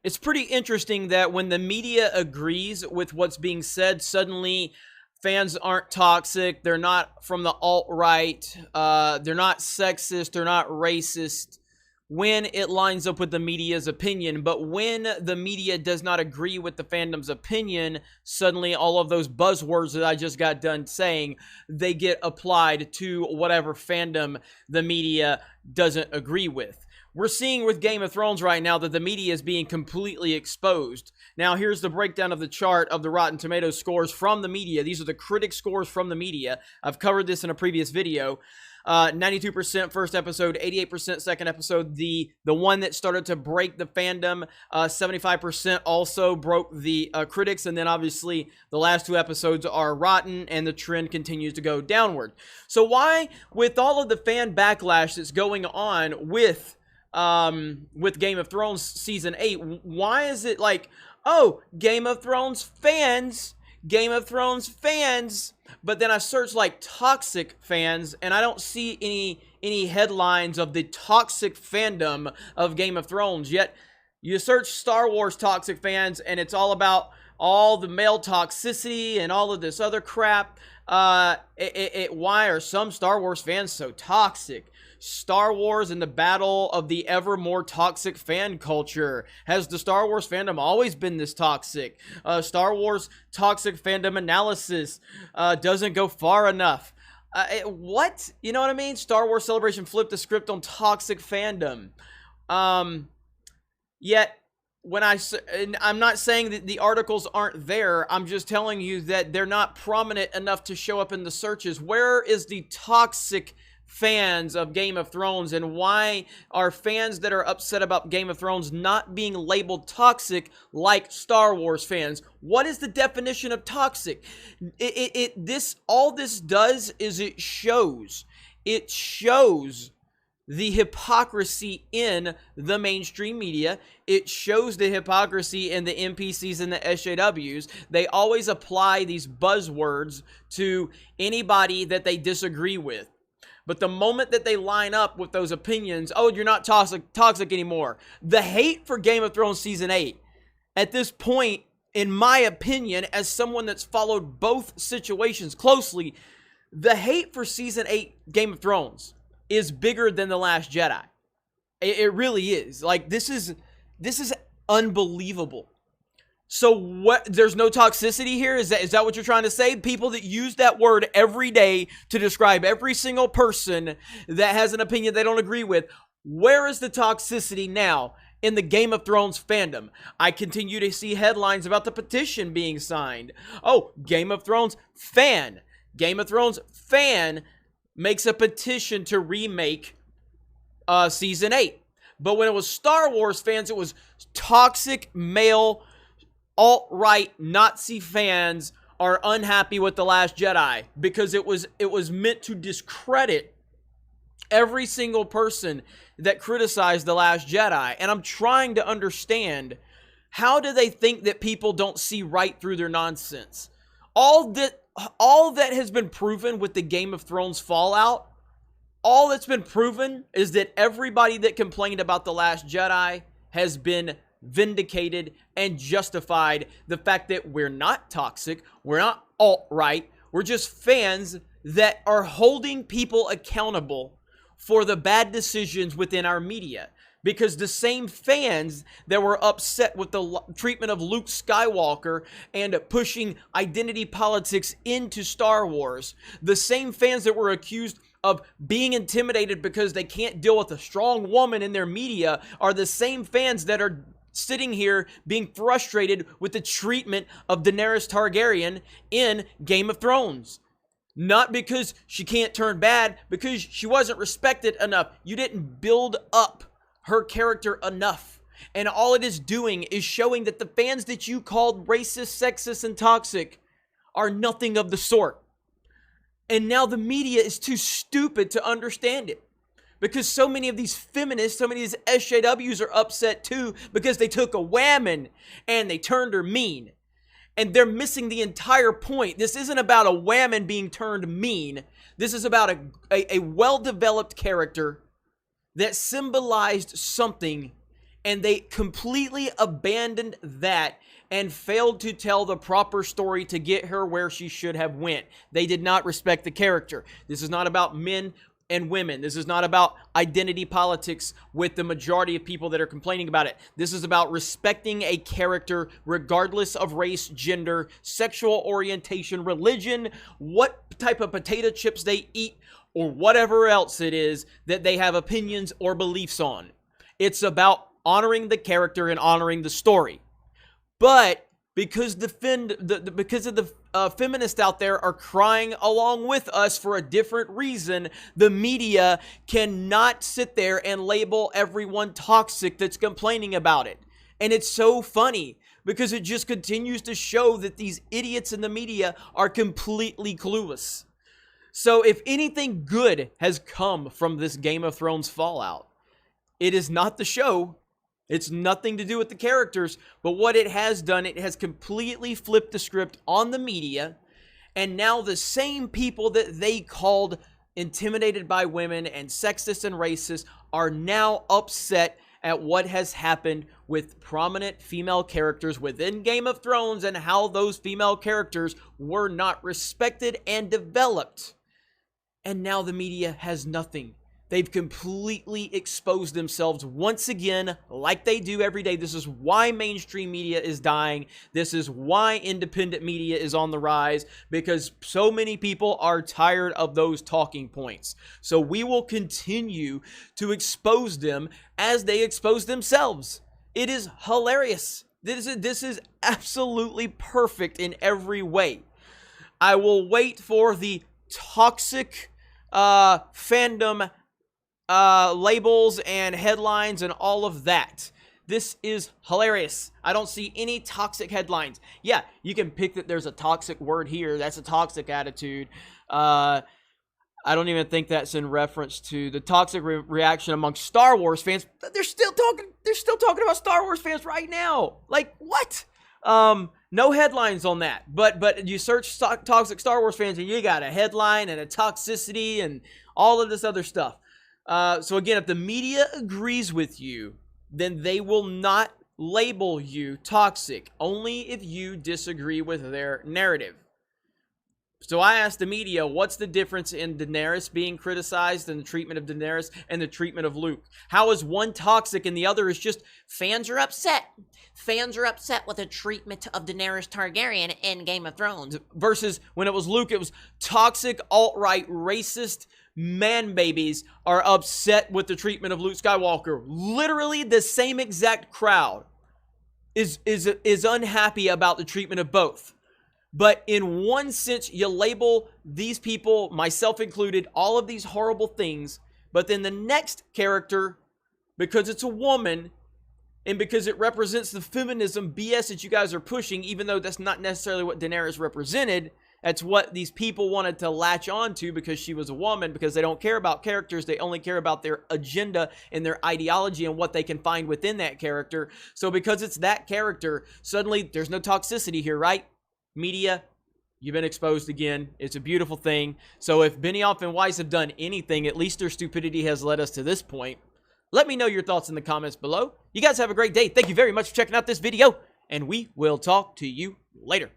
It's pretty interesting that when the media agrees with what's being said, suddenly fans aren't toxic. They're not from the alt-right. They're not sexist. They're not racist when it lines up with the media's opinion. But when the media does not agree with the fandom's opinion, suddenly all of those buzzwords that I just got done saying, they get applied to whatever fandom the media doesn't agree with. We're seeing with Game of Thrones right now that the media is being completely exposed. Now, here's the breakdown of the chart of the Rotten Tomatoes scores from the media. These are the critic scores from the media. I've covered this in a previous video. 92% first episode, 88% second episode. The one that started to break the fandom, 75% also broke the critics. And then obviously the last two episodes are rotten and the trend continues to go downward. So why, with all of the fan backlash that's going on with Game of Thrones season 8, why is it like, oh, Game of Thrones fans, but then I search like toxic fans and I don't see any headlines of the toxic fandom of Game of Thrones. Yet you search Star Wars toxic fans and it's all about all the male toxicity and all of this other crap. Why are some Star Wars fans so toxic? Star Wars and the battle of the ever more toxic fan culture. Has the Star Wars fandom always been this toxic? Star Wars toxic fandom analysis doesn't go far enough. What? You know what I mean? Star Wars Celebration flipped the script on toxic fandom. Yet, I'm not saying that the articles aren't there. I'm just telling you that they're not prominent enough to show up in the searches. Where is the toxic fans of Game of Thrones, and why are fans that are upset about Game of Thrones not being labeled toxic like Star Wars fans? What is the definition of toxic? All this does is it shows the hypocrisy in the mainstream media. It shows the hypocrisy in the NPCs and the SJWs. They always apply these buzzwords to anybody that they disagree with. But the moment that they line up with those opinions, oh, you're not toxic anymore. The hate for Game of Thrones Season 8, at this point, in my opinion, as someone that's followed both situations closely, the hate for Season 8 Game of Thrones is bigger than The Last Jedi. It really is. Like, this is unbelievable. So what? There's no toxicity here? Is that what you're trying to say? People that use that word every day to describe every single person that has an opinion they don't agree with. Where is the toxicity now in the Game of Thrones fandom? I continue to see headlines about the petition being signed. Oh, Game of Thrones fan makes a petition to remake season 8. But when it was Star Wars fans, it was toxic male alt-right Nazi fans are unhappy with The Last Jedi because it was meant to discredit every single person that criticized The Last Jedi. And I'm trying to understand, how do they think that people don't see right through their nonsense? All that has been proven with the Game of Thrones fallout, all that's been proven is that everybody that complained about The Last Jedi has been vindicated and justified. The fact that we're not toxic, we're not alt-right, we're just fans that are holding people accountable for the bad decisions within our media. Because the same fans that were upset with the treatment of Luke Skywalker and pushing identity politics into Star Wars, the same fans that were accused of being intimidated because they can't deal with a strong woman in their media, are the same fans that are sitting here being frustrated with the treatment of Daenerys Targaryen in Game of Thrones. Not because she can't turn bad, because she wasn't respected enough. You didn't build up her character enough. And all it is doing is showing that the fans that you called racist, sexist, and toxic are nothing of the sort. And now the media is too stupid to understand it. Because so many of these feminists, so many of these SJWs are upset too, because they took a woman and they turned her mean. And they're missing the entire point. This isn't about a woman being turned mean. This is about a well-developed character that symbolized something And they completely abandoned that and failed to tell the proper story to get her where she should have went. They did not respect the character. This is not about men and women. This is not about identity politics with the majority of people that are complaining about it. This is about respecting a character regardless of race, gender, sexual orientation, religion, what type of potato chips they eat, or whatever else it is that they have opinions or beliefs on. It's about honoring the character and honoring the story. But because of the feminists out there are crying along with us for a different reason, the media cannot sit there and label everyone toxic that's complaining about it. And it's so funny because it just continues to show that these idiots in the media are completely clueless. So if anything good has come from this Game of Thrones fallout, it is not the show. It's nothing to do with the characters, but what it has done, it has completely flipped the script on the media, and now the same people that they called intimidated by women and sexist and racist are now upset at what has happened with prominent female characters within Game of Thrones and how those female characters were not respected and developed. And now the media has nothing. They've completely exposed themselves once again, like they do every day. This is why mainstream media is dying. This is why independent media is on the rise, because so many people are tired of those talking points. So we will continue to expose them as they expose themselves. It is hilarious. This is absolutely perfect in every way. I will wait for the toxic fandom labels and headlines and all of that. This is hilarious. I don't see any toxic headlines. Yeah, you can pick that there's a toxic word here. That's a toxic attitude. I don't even think that's in reference to the toxic reaction amongst Star Wars fans. They're still talking about Star Wars fans right now. Like, what? No headlines on that. But you search toxic Star Wars fans and you got a headline and a toxicity and all of this other stuff. So again, if the media agrees with you, then they will not label you toxic, only if you disagree with their narrative. So I asked the media, what's the difference in Daenerys being criticized and the treatment of Daenerys and the treatment of Luke? How is one toxic and the other is just fans are upset? Fans are upset with the treatment of Daenerys Targaryen in Game of Thrones. Versus when it was Luke, it was toxic, alt-right, racist man babies are upset with the treatment of Luke Skywalker. Literally the same exact crowd is unhappy about the treatment of both. But in one sense, you label these people, myself included, all of these horrible things. But then the next character, because it's a woman, and because it represents the feminism BS that you guys are pushing, even though that's not necessarily what Daenerys represented, that's what these people wanted to latch on to because she was a woman, because they don't care about characters. They only care about their agenda and their ideology and what they can find within that character. So because it's that character, suddenly there's no toxicity here, right? Media, you've been exposed again. It's a beautiful thing. So if Benioff and Weiss have done anything, at least their stupidity has led us to this point. Let me know your thoughts in the comments below. You guys have a great day. Thank you very much for checking out this video, and we will talk to you later.